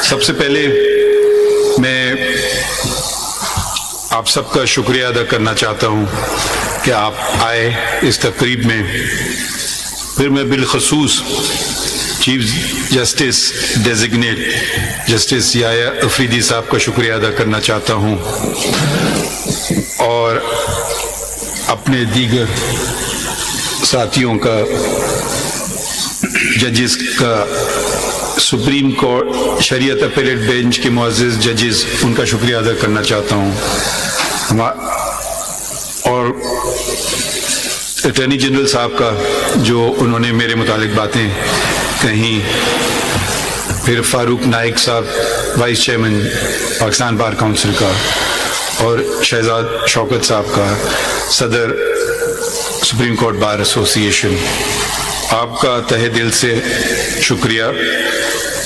سب سے پہلے میں آپ سب کا شکریہ ادا کرنا چاہتا ہوں کہ آپ آئے اس تقریب میں. پھر میں بالخصوص چیف جسٹس ڈیزگنیٹ جسٹس یحییٰ افریدی صاحب کا شکریہ ادا کرنا چاہتا ہوں اور اپنے دیگر ساتھیوں کا، ججز کا، سپریم کورٹ شریعت اپیلیٹ بینچ کے معزز ججز، ان کا شکریہ ادا کرنا چاہتا ہوں، اور اٹارنی جنرل صاحب کا جو انہوں نے میرے متعلق باتیں کہیں، پھر فاروق نائک صاحب vice chairman Pakistan bar council کا، اور شہزاد شوکت صاحب کا صدر سپریم کورٹ بار ایسوسی ایشن. آپ کا تہہ دل سے شکریہ،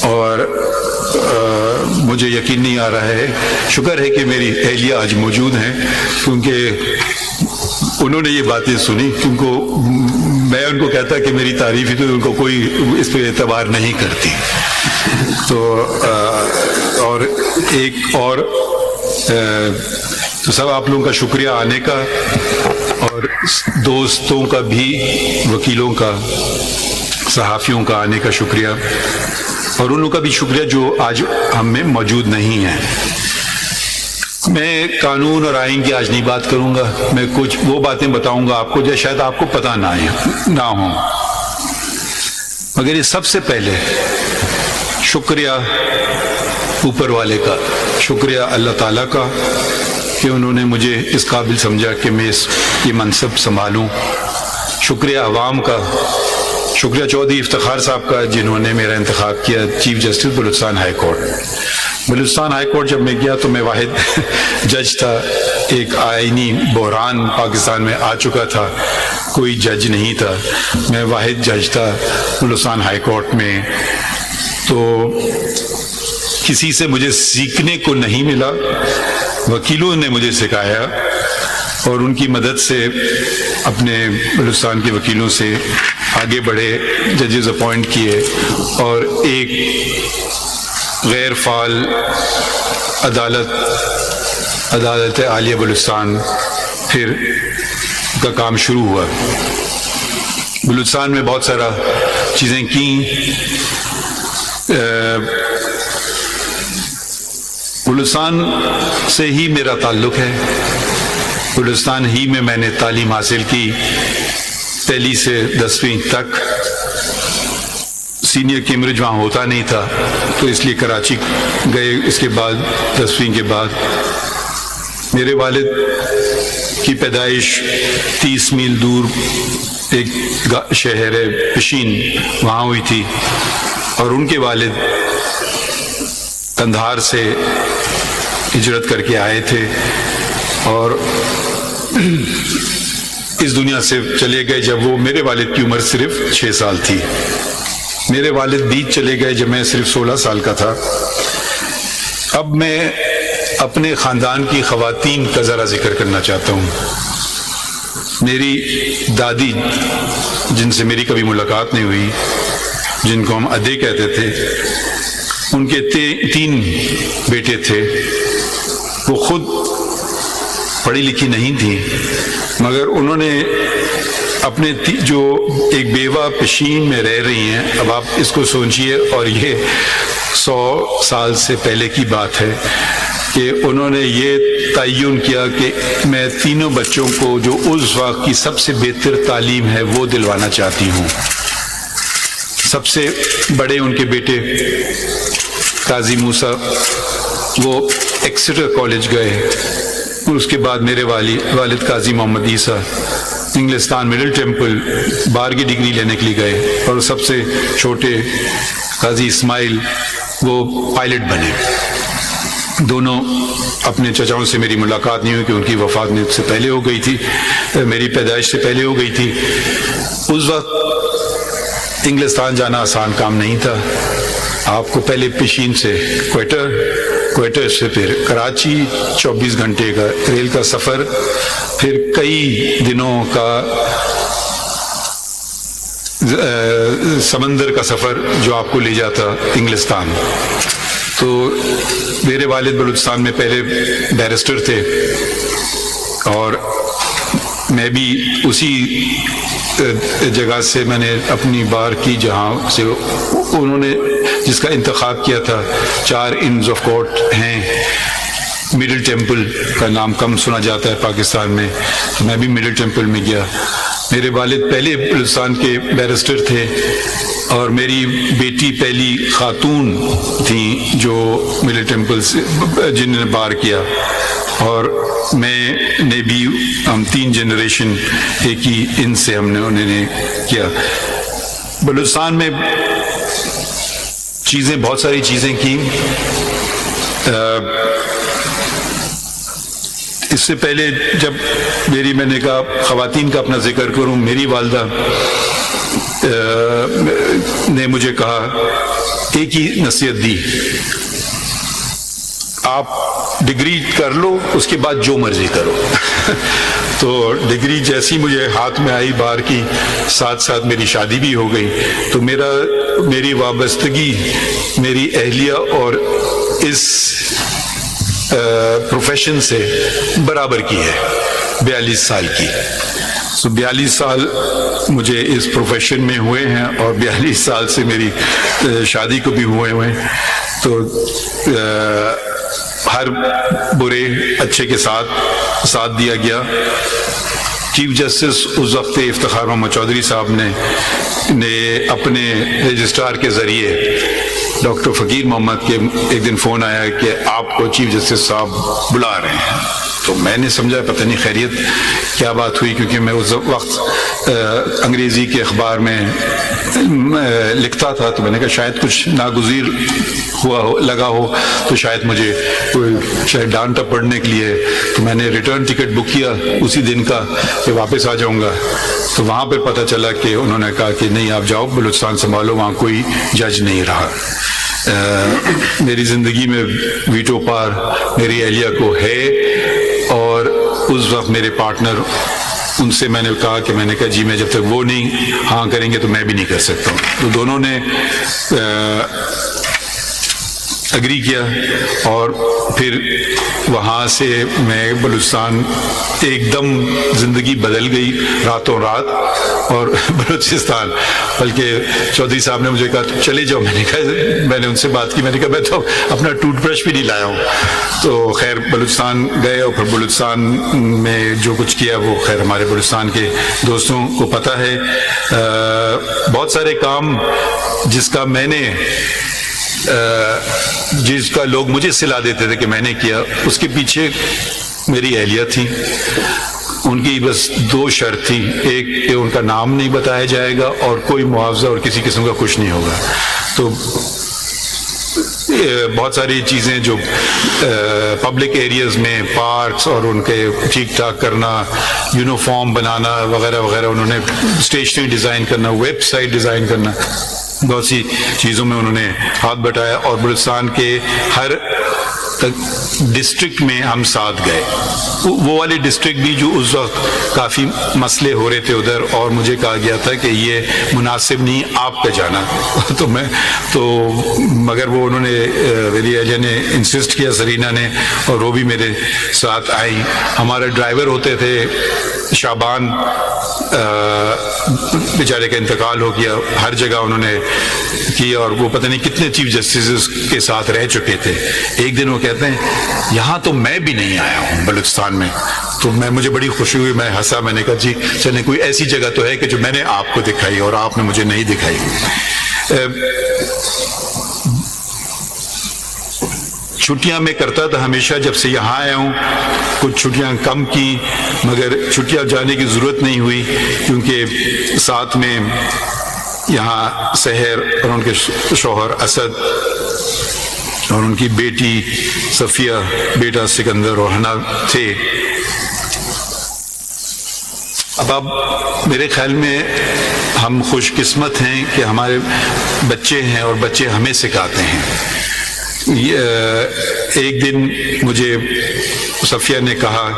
اور مجھے یقین نہیں آ رہا ہے، شکر ہے کہ میری اہلیہ آج موجود ہیں، کیونکہ انہوں نے یہ باتیں سنی، کیونکہ میں ان کو کہتا کہ میری تعریف ہی تو ان کو کوئی اس پہ اعتبار نہیں کرتی. تو اور ایک اور تو سب آپ لوگوں کا شکریہ آنے کا، اور دوستوں کا بھی، وکیلوں کا، صحافیوں کا آنے کا شکریہ، اور ان لوگوں کا بھی شکریہ جو آج ہم میں موجود نہیں ہیں. میں قانون اور آئین کی آج نہیں بات کروں گا، میں کچھ وہ باتیں بتاؤں گا آپ کو جو شاید آپ کو پتہ نہ ہوں، مگر یہ سب سے پہلے شکریہ اوپر والے کا، شکریہ اللہ تعالیٰ کا کہ انہوں نے مجھے اس قابل سمجھا کہ میں یہ منصب سنبھالوں. شکریہ عوام کا، شکریہ چودھری افتخار صاحب کا جنہوں نے میرا انتخاب کیا chief justice Balochistan high court. Balochistan high court جب میں گیا تو میں واحد جج تھا، ایک آئینی بحران پاکستان میں آ چکا تھا، کوئی جج نہیں تھا، میں واحد جج تھا بلوچستان ہائی کورٹ میں. تو کسی سے مجھے سیکھنے کو نہیں ملا، وکیلوں نے مجھے سکھایا، اور ان کی مدد سے اپنے بلوچستان کے وکیلوں سے آگے بڑھے، ججز اپوائنٹ کیے، اور ایک غیر فعال عدالت عالیہ بلوچستان پھر کا کام شروع ہوا. بلوچستان میں بہت سارا چیزیں کیں. بلوچستان سے ہی میرا تعلق ہے، بلوچستان ہی میں نے تعلیم حاصل کی، پہلی سے 10ویں تک. سینئر کیمبرج وہاں ہوتا نہیں تھا تو اس لیے کراچی گئے. اس کے بعد 10ویں کے بعد میرے والد کی پیدائش 30 میل دور ایک شہر ہے پشین، وہاں ہوئی تھی، اور ان کے والد قندھار سے ہجرت کر کے آئے تھے اور اس دنیا سے چلے گئے جب وہ میرے والد کی عمر صرف 6 سال تھی. میرے والد بیچ چلے گئے جب میں صرف 16 سال کا تھا. اب میں اپنے خاندان کی خواتین کا ذرا ذکر کرنا چاہتا ہوں. میری دادی، جن سے میری کبھی ملاقات نہیں ہوئی، جن کو ہم ادے کہتے تھے، ان کے 3 بیٹے تھے. وہ خود پڑھی لکھی نہیں تھی، مگر انہوں نے اپنے جو ایک بیوہ پشین میں رہ رہی ہیں، اب آپ اس کو سوچئے، اور یہ 100 سال سے پہلے کی بات ہے کہ انہوں نے یہ تعین کیا کہ میں تینوں بچوں کو جو اس وقت کی سب سے بہتر تعلیم ہے وہ دلوانا چاہتی ہوں. سب سے بڑے ان کے بیٹے قاضی موسیٰ، وہ ایکسیٹر کالج گئے. اس کے بعد میرے والد قاضی محمد عیسیٰ انگلستان مڈل ٹیمپل بار کی ڈگری لینے کے لیے گئے، اور سب سے چھوٹے قاضی اسماعیل وہ پائلٹ بنے. دونوں اپنے چچاؤں سے میری ملاقات نہیں ہوئی کہ ان کی وفات مجھ سے پہلے ہو گئی تھی، میری پیدائش سے پہلے ہو گئی تھی. اس وقت انگلستان جانا آسان کام نہیں تھا. آپ کو پہلے پشین سے کوئٹہ سے پھر کراچی، 24 گھنٹے کا ریل کا سفر، پھر کئی دنوں کا سمندر کا سفر جو آپ کو لے جاتا انگلستان. تو میرے والد بلوچستان میں پہلے بیرسٹر تھے، اور میں بھی اسی جگہ سے میں نے اپنی بار کی جہاں سے انہوں نے جس کا انتخاب کیا تھا۔ 4 انز آف کورٹ ہیں، مڈل ٹیمپل کا نام کم سنا جاتا ہے پاکستان میں، تو میں بھی مڈل ٹیمپل میں گیا۔ میرے والد پہلے بلوچستان کے بیرسٹر تھے، اور میری بیٹی پہلی خاتون تھیں جو مڈل ٹیمپل سے جنہوں نے بار کیا، اور میں نے بھی، ہم 3 جنریشن ایک ہی ان سے انہوں نے کیا۔ بلوچستان میں بہت ساری چیزیں کی۔ اس سے پہلے جب میں نے کہا خواتین کا اپنا ذکر کروں، میری والدہ نے مجھے کہا، ایک ہی نصیحت دی، آپ ڈگری کر لو، اس کے بعد جو مرضی کرو۔ تو ڈگری جیسی مجھے ہاتھ میں آئی بار کی، ساتھ ساتھ میری شادی بھی ہو گئی، تو میری وابستگی میری اہلیہ اور اس پروفیشن سے برابر کی ہے، 42 سال کی۔ 42 سال مجھے اس پروفیشن میں ہوئے ہیں، اور 42 سال سے میری شادی کو بھی ہوئے ہیں، تو ہر برے اچھے کے ساتھ دیا گیا۔ چیف جسٹس اس وقت افتخار محمد چودھری صاحب نے اپنے رجسٹرار کے ذریعے ڈاکٹر فقیر محمد کے ایک دن فون آیا کہ آپ کو چیف جسٹس صاحب بلا رہے ہیں، تو میں نے سمجھا پتہ نہیں خیریت کیا بات ہوئی، کیونکہ میں اس وقت انگریزی کے اخبار میں لکھتا تھا، تو میں نے کہا شاید کچھ ناگزیر لگا ہو، تو شاید مجھے کوئی ڈانٹا پڑھنے کے لیے، تو میں نے ریٹرن ٹکٹ بک کیا اسی دن کا کہ واپس آ جاؤں گا۔ تو وہاں پہ پتہ چلا کہ انہوں نے کہا کہ نہیں، آپ جاؤ بلوچستان سنبھالو، وہاں کوئی جج نہیں رہا۔ میری زندگی میں ویٹو پار میری اہلیہ کو ہے، اور اس وقت میرے پارٹنر، ان سے میں نے کہا جی میں جب تک وہ نہیں ہاں کریں گے تو میں بھی نہیں کر سکتا ہوں۔ تو دونوں نے اگری کیا، اور پھر وہاں سے میں بلوچستان ایک دم زندگی بدل گئی راتوں رات، اور بلوچستان بلکہ چودھری صاحب نے مجھے کہا چلے جاؤ، میں نے ان سے بات کی، میں نے کہا میں تو اپنا ٹوتھ برش بھی نہیں لایا ہوں۔ تو خیر بلوچستان گئے، اور پھر بلوچستان میں جو کچھ کیا وہ خیر ہمارے بلوچستان کے دوستوں کو پتہ ہے۔ بہت سارے کام جس کا لوگ مجھے صلا دیتے تھے کہ میں نے کیا، اس کے پیچھے میری اہلیہ تھی۔ ان کی بس 2 شرط تھی، ایک کہ ان کا نام نہیں بتایا جائے گا، اور کوئی معاوضہ اور کسی قسم کا کچھ نہیں ہوگا۔ تو بہت ساری چیزیں جو پبلک ایریاز میں پارکس اور ان کے ٹھیک ٹھاک کرنا، یونیفارم بنانا وغیرہ وغیرہ، انہوں نے اسٹیشنری ڈیزائن کرنا، ویب سائٹ ڈیزائن کرنا، بہت سی چیزوں میں انہوں نے ہاتھ بٹایا، اور بلوچستان کے ہر ڈسٹرکٹ میں ہم ساتھ گئے، وہ والے ڈسٹرکٹ بھی جو اس وقت کافی مسئلے ہو رہے تھے ادھر، اور مجھے کہا گیا تھا کہ یہ مناسب نہیں آپ کا جانا، تو مگر وہ انہوں نے میری اہلیہ نے انسسٹ کیا، سرینا نے، اور وہ بھی میرے ساتھ آئی۔ ہمارے ڈرائیور ہوتے تھے شعبان، بیچارے کا انتقال ہو گیا، ہر جگہ انہوں نے کیا، اور وہ پتہ نہیں کتنے چیف جسٹس کے ساتھ رہ چکے تھے۔ ایک دن وہ کہتے ہیں یہاں تو میں بھی نہیں آیا ہوں بلوچستان میں، تو مجھے بڑی خوشی ہوئی، میں ہنسا، میں نے کہا جی چلیں کوئی ایسی جگہ تو ہے کہ جو میں نے آپ کو دکھائی اور آپ نے مجھے نہیں دکھائی۔ چھٹیاں میں کرتا تھا ہمیشہ، جب سے یہاں آیا ہوں کچھ چھٹیاں کم کی، مگر چھٹیاں جانے کی ضرورت نہیں ہوئی، کیونکہ ساتھ میں یہاں سحر اور ان کے شوہر اسد اور ان کی بیٹی صفیہ، بیٹا سکندر اور حنا تھے۔ اب میرے خیال میں ہم خوش قسمت ہیں کہ ہمارے بچے ہیں، اور بچے ہمیں سکھاتے ہیں۔ ایک دن مجھے صفیہ نے کہا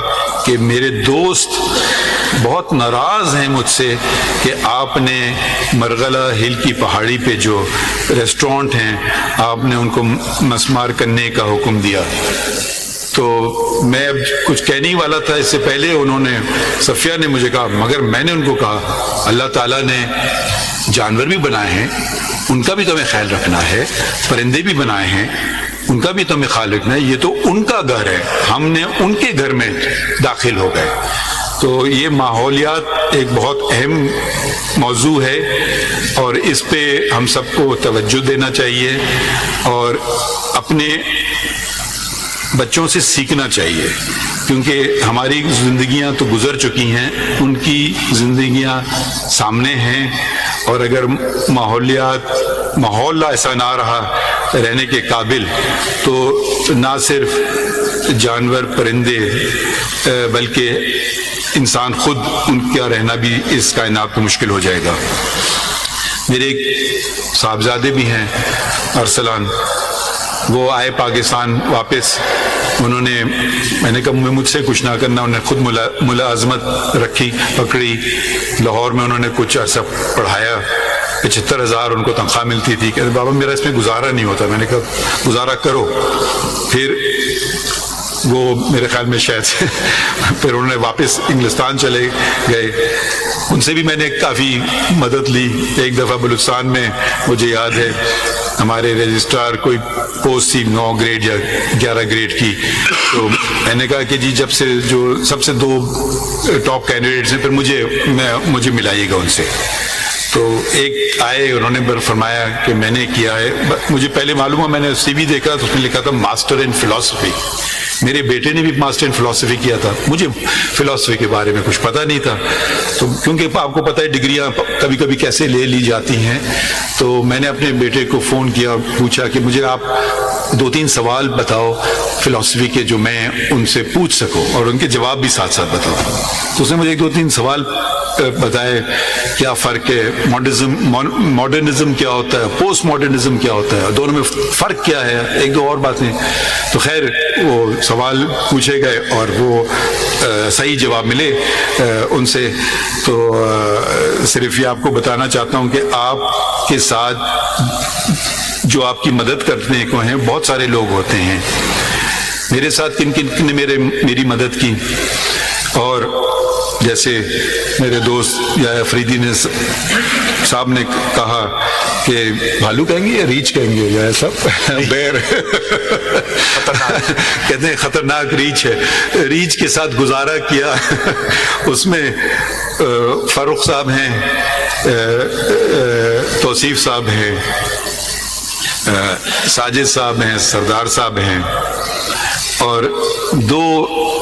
کہ میرے دوست بہت ناراض ہیں مجھ سے کہ آپ نے مرغلہ ہل کی پہاڑی پہ جو ریسٹورنٹ ہیں آپ نے ان کو مسمار کرنے کا حکم دیا. تو میں اب کچھ کہنے ہی والا تھا، اس سے پہلے انہوں نے صفیہ نے مجھے کہا، مگر میں نے ان کو کہا اللہ تعالیٰ نے جانور بھی بنائے ہیں، ان کا بھی تمہیں خیال رکھنا ہے، پرندے بھی بنائے ہیں ان کا بھی تمہیں خیال رکھنا ہے، یہ تو ان کا گھر ہے، ہم نے ان کے گھر میں داخل ہو گئے. تو یہ ماحولیات ایک بہت اہم موضوع ہے اور اس پہ ہم سب کو توجہ دینا چاہیے اور اپنے بچوں سے سیکھنا چاہیے، کیونکہ ہماری زندگیاں تو گزر چکی ہیں، ان کی زندگیاں سامنے ہیں، اور اگر ماحول ایسا نہ رہا رہنے کے قابل تو نہ صرف جانور پرندے بلکہ انسان خود ان کا رہنا بھی اس کائنات میں مشکل ہو جائے گا. میرے ایک صاحبزادے بھی ہیں ارسلان، وہ آئے پاکستان واپس، انہوں نے میں نے کہا مجھ سے کچھ نہ کرنا، انہوں نے خود ملازمت رکھی پکڑی، لاہور میں انہوں نے کچھ عرصہ پڑھایا، 75,000 ان کو تنخواہ ملتی تھی. کہ بابا میرا اس میں گزارا نہیں ہوتا. میں نے کہا گزارا کرو. پھر وہ میرے خیال میں شاید پھر انہوں نے واپس انگلستان چلے گئے. ان سے بھی میں نے کافی مدد لی. ایک دفعہ بلوچستان میں مجھے یاد ہے ہمارے رجسٹرار کوئی پوسٹ تھی 9 گریڈ یا 11 گریڈ کی، تو میں نے کہا کہ جی جب سے جو سب سے 2 ٹاپ کینڈیڈیٹس ہیں پھر مجھے ملائیے گا ان سے. تو ایک آئے، انہوں نے فرمایا کہ میں نے کیا ہے، مجھے پہلے معلوم ہوا، میں نے سی وی دیکھا تو اس میں لکھا تھا ماسٹر ان فلاسفی. میرے بیٹے نے بھی ماسٹر ان فلاسفی کیا تھا، مجھے فلاسفی کے بارے میں کچھ پتہ نہیں تھا. تو کیونکہ آپ کو پتہ ہے ڈگریاں کبھی کبھی کیسے لے لی جاتی ہیں، تو میں نے اپنے بیٹے کو فون کیا، پوچھا کہ مجھے آپ 2-3 سوال بتاؤ فلاسفی کے جو میں ان سے پوچھ سکوں اور ان کے جواب بھی ساتھ ساتھ بتاؤ. تو اس نے مجھے 2-3 سوال بتائے، کیا فرق ہے، ماڈرنزم کیا ہوتا ہے، پوسٹ ماڈرنزم کیا ہوتا ہے، دونوں میں فرق کیا ہے، 1-2 اور باتیں. تو خیر وہ سوال پوچھے گئے اور وہ صحیح جواب ملے ان سے. تو صرف یہ آپ کو بتانا چاہتا ہوں کہ آپ کے ساتھ جو آپ کی مدد کرنے کو ہیں بہت سارے لوگ ہوتے ہیں. میرے ساتھ کن کن نے میری مدد کی، اور جیسے میرے دوست یا افریدی نے صاحب نے کہا کہ بھالو کہیں گے یا ریچھ کہیں گے، یا ایسا بیر کہتے ہیں خطرناک ریچھ ہے. ریچھ کے ساتھ گزارا کیا. اس میں فاروق صاحب ہیں، توصیف صاحب ہیں، ساجد صاحب ہیں، سردار صاحب ہیں، اور 2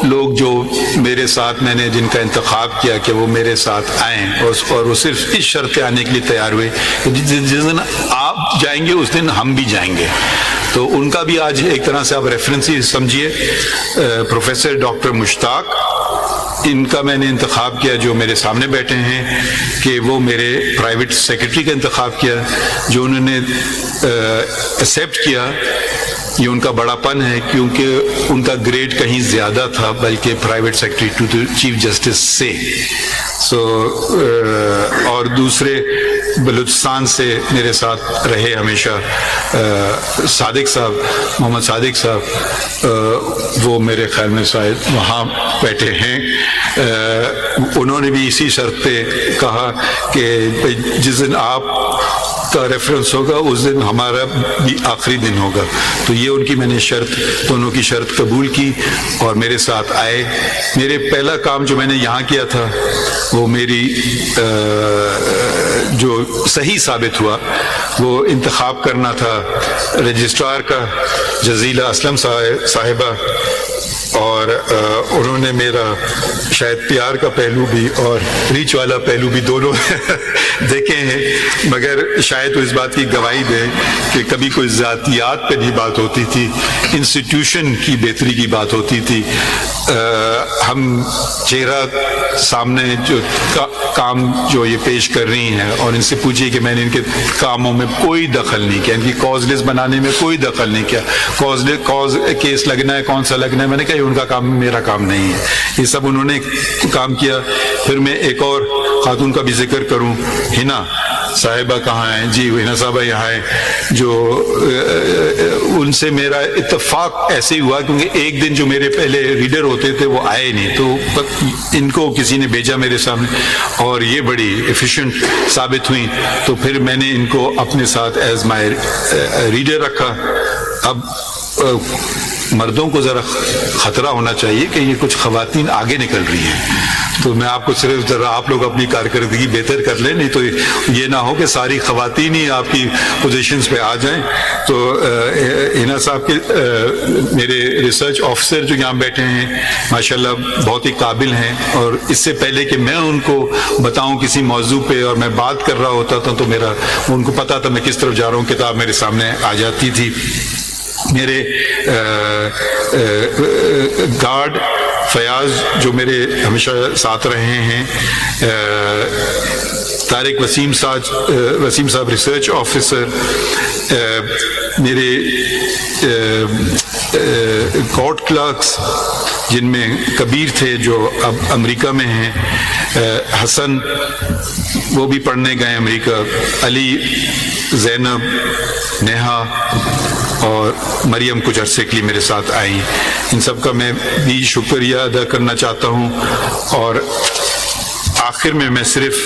لوگ جو میرے ساتھ میں نے جن کا انتخاب کیا کہ وہ میرے ساتھ آئیں، اور وہ صرف اس شرط پہ آنے کے لیے تیار ہوئے کہ جس دن آپ جائیں گے اس دن ہم بھی جائیں گے. تو ان کا بھی آج ایک طرح سے آپ ریفرنس ہی سمجھیے. پروفیسر ڈاکٹر مشتاق، ان کا میں نے انتخاب کیا جو میرے سامنے بیٹھے ہیں، کہ وہ میرے پرائیویٹ سیکرٹری کا انتخاب کیا، جو انہوں نے ایکسیپٹ کیا. یہ ان کا بڑا پن ہے کیونکہ ان کا گریڈ کہیں زیادہ تھا بلکہ private secretary to chief justice سے. اور دوسرے بلوچستان سے میرے ساتھ رہے ہمیشہ صادق صاحب، محمد صادق صاحب، وہ میرے خیال میں شاید وہاں بیٹھے ہیں. انہوں نے بھی اسی شرط پہ کہا کہ جس دن آپ کا ریفرنس ہوگا اس دن ہمارا بھی آخری دن ہوگا. تو یہ ان کی میں نے دونوں کی شرط قبول کی اور میرے ساتھ آئے. میرے پہلا کام جو میں نے یہاں کیا تھا وہ میری جو صحیح ثابت ہوا وہ انتخاب کرنا تھا رجسٹرار کا، جزیلہ اسلم صاحبہ، اور انہوں نے میرا شاید پیار کا پہلو بھی اور ریچ والا پہلو بھی دونوں دیکھے ہیں، مگر شاید وہ اس بات کی گواہی دے کہ کبھی کوئی ذاتیات پہ نہیں بات ہوتی تھی، انسٹیٹیوشن کی بہتری کی بات ہوتی تھی. ہم چہرہ سامنے جو کام جو یہ پیش کر رہی ہیں اور ان سے پوچھیے کہ میں نے ان کے کاموں میں کوئی دخل نہیں کیا، ان کی کاز لسٹ بنانے میں کوئی دخل نہیں کیا، کاز کیس لگنا ہے کون سا لگنا ہے، میں نے کہا یہ ان کا کام میرا کام نہیں ہے، یہ سب انہوں نے کام کیا۔ پھر میں ایک اور خاتون کا بھی ذکر کروں، ہنا صاحبہ کہاں ہیں؟ جی ہنا صاحبہ یہاں ہیں، جو ان سے میرا اتفاق ایسے ہی ہوا کیونکہ ایک دن جو میرے پہلے ریڈر ہوتے تھے وہ آئے نہیں، تو ان کو کسی نے بھیجا میرے سامنے اور یہ بڑی ایفیشینٹ ثابت ہوئی، تو پھر میں نے ان کو اپنے ساتھ ایز مائی ریڈر رکھا۔ اب مردوں کو ذرا خطرہ ہونا چاہیے کہ یہ کچھ خواتین آگے نکل رہی ہیں، تو میں آپ کو صرف ذرا آپ لوگ اپنی کارکردگی بہتر کر لیں، نہیں تو یہ نہ ہو کہ ساری خواتین ہی آپ کی پوزیشنز پہ آ جائیں۔ تو ہنا صاحب کے میرے ریسرچ آفیسر جو یہاں بیٹھے ہیں ماشاءاللہ بہت ہی قابل ہیں، اور اس سے پہلے کہ میں ان کو بتاؤں کسی موضوع پہ اور میں بات کر رہا ہوتا تھا تو ان کو پتا تھا میں کس طرف جا رہا ہوں، کتاب میرے سامنے آ جاتی تھی۔ میرے گارڈ فیاض جو میرے ہمیشہ ساتھ رہے ہیں، طارق وسیم صاحب ریسرچ آفیسر، میرے کورٹ کلرکس جن میں کبیر تھے جو اب امریکہ میں ہیں، حسن وہ بھی پڑھنے گئے امریکہ، علی، زینب، نیہا اور مریم کچھ عرصے کے لیے میرے ساتھ آئی، ان سب کا میں بھی شکریہ ادا کرنا چاہتا ہوں۔ اور آخر میں صرف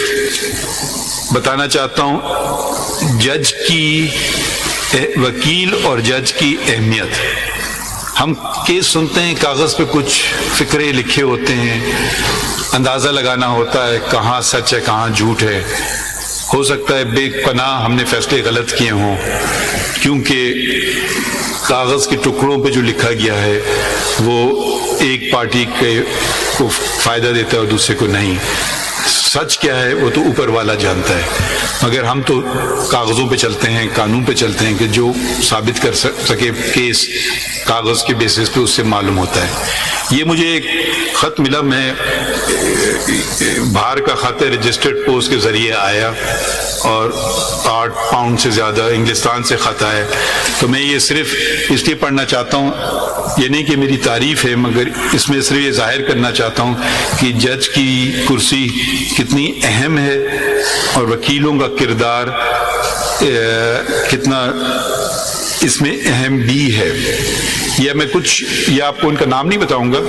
بتانا چاہتا ہوں وکیل اور جج کی اہمیت۔ ہم کیس سنتے ہیں، کاغذ پہ کچھ فکرے لکھے ہوتے ہیں، اندازہ لگانا ہوتا ہے کہاں سچ ہے کہاں جھوٹ ہے، ہو سکتا ہے بے پناہ ہم نے فیصلے غلط کیے ہوں، کیونکہ کاغذ کے ٹکڑوں پہ جو لکھا گیا ہے وہ ایک پارٹی کو فائدہ دیتا ہے اور دوسرے کو نہیں۔ سچ کیا ہے وہ تو اوپر والا جانتا ہے، مگر ہم تو کاغذوں پہ چلتے ہیں، قانون پہ چلتے ہیں کہ جو ثابت کر سکے کیس کاغذ کے بیسس پہ اس سے معلوم ہوتا ہے۔ یہ مجھے ایک خط ملا، میں باہر کا خط ہے، رجسٹرڈ پوسٹ کے ذریعے آیا اور 8 پاؤنڈ سے زیادہ انگلستان سے خط آیا، تو میں یہ صرف اس لیے پڑھنا چاہتا ہوں، یہ نہیں کہ میری تعریف ہے، مگر اس میں صرف یہ ظاہر کرنا چاہتا ہوں کہ جج کی کرسی کتنی اہم ہے اور وکیلوں کا کردار کتنا اس میں اہم بھی ہے۔ یہ آپ کو ان کا نام نہیں بتاؤں گا،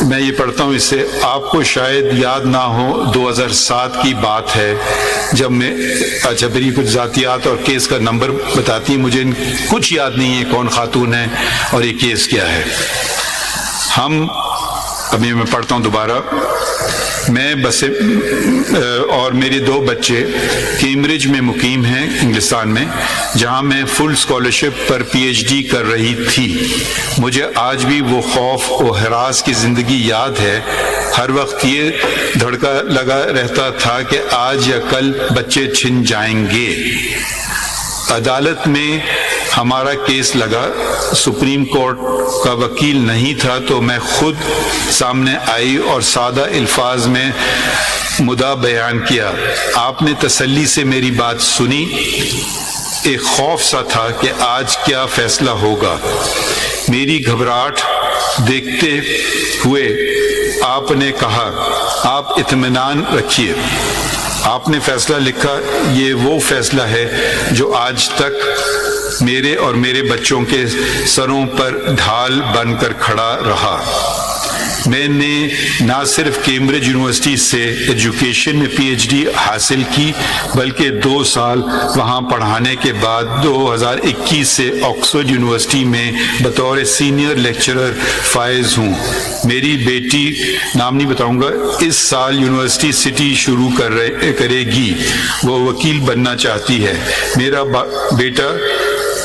میں یہ پڑھتا ہوں، اس سے آپ کو شاید یاد نہ ہو 2007 کی بات ہے جب میں پھر یہ کچھ ذاتیات اور کیس کا نمبر بتاتی ہیں، مجھے کچھ یاد نہیں ہے کون خاتون ہے اور یہ کیس کیا ہے۔ ابھی میں پڑھتا ہوں دوبارہ۔ میں اور میرے 2 بچے کیمبرج میں مقیم ہیں انگلستان میں، جہاں میں فل اسکالرشپ پر PhD کر رہی تھی۔ مجھے آج بھی وہ خوف و ہراس کی زندگی یاد ہے، ہر وقت یہ دھڑکا لگا رہتا تھا کہ آج یا کل بچے چھن جائیں گے۔ عدالت میں ہمارا کیس لگا، سپریم کورٹ کا وکیل نہیں تھا تو میں خود سامنے آئی اور سادہ الفاظ میں مدعا بیان کیا۔ آپ نے تسلی سے میری بات سنی۔ ایک خوف سا تھا کہ آج کیا فیصلہ ہوگا۔ میری گھبراہٹ دیکھتے ہوئے آپ نے کہا، آپ اطمینان رکھیے، آپ نے فیصلہ لکھا، یہ وہ فیصلہ ہے جو آج تک میرے اور میرے بچوں کے سروں پر ڈھال بن کر کھڑا رہا۔ میں نے نہ صرف کیمبرج یونیورسٹی سے ایجوکیشن میں PhD حاصل کی، بلکہ 2 سال وہاں پڑھانے کے بعد 2021 سے آکسفورڈ یونیورسٹی میں بطور سینئر لیکچرر فائز ہوں۔ میری بیٹی، نام نہیں بتاؤں گا، اس سال یونیورسٹی سٹی شروع کرے گی، وہ وکیل بننا چاہتی ہے۔ میرا بیٹا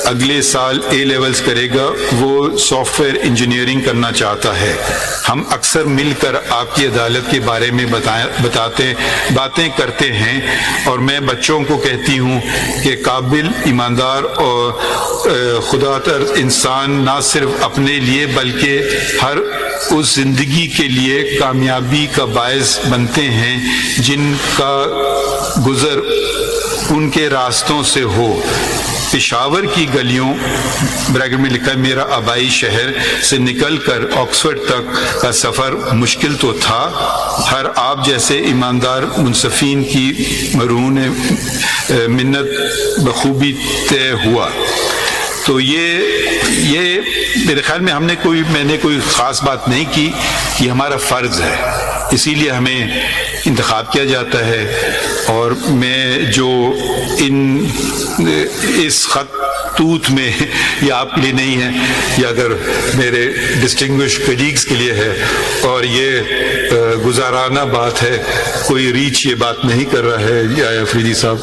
اگلے سال اے لیولز کرے گا، وہ سافٹ ویئر انجینئرنگ کرنا چاہتا ہے۔ ہم اکثر مل کر آپ کی عدالت کے بارے میں باتیں کرتے ہیں، اور میں بچوں کو کہتی ہوں کہ قابل، ایماندار اور خدا ترس انسان نہ صرف اپنے لیے بلکہ ہر اس زندگی کے لیے کامیابی کا باعث بنتے ہیں جن کا گزر ان کے راستوں سے ہو۔ پشاور کی گلیوں بریکٹ میں لکھا ہے میرا آبائی شہر سے نکل کر آکسفورڈ تک کا سفر مشکل تو تھا، ہر آپ جیسے ایماندار منصفین کی مرہون منت بخوبی طے ہوا۔ تو یہ میرے خیال میں میں نے کوئی خاص بات نہیں کی، یہ ہمارا فرض ہے، اسی لیے ہمیں انتخاب کیا جاتا ہے۔ اور میں جو اس خطوط میں، یہ آپ کے لیے نہیں ہے، یہ اگر میرے ڈسٹنگوش کلیگز کے لیے ہے، اور یہ گزارانہ بات ہے، کوئی ریچ یہ بات نہیں کر رہا ہے یا افریدی صاحب،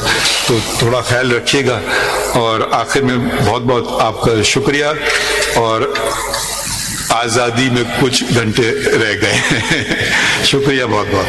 تو تھوڑا خیال رکھیے گا۔ اور آخر میں بہت بہت آپ کا شکریہ، اور آزادی میں کچھ گھنٹے رہ گئے شکریہ بہت بہت۔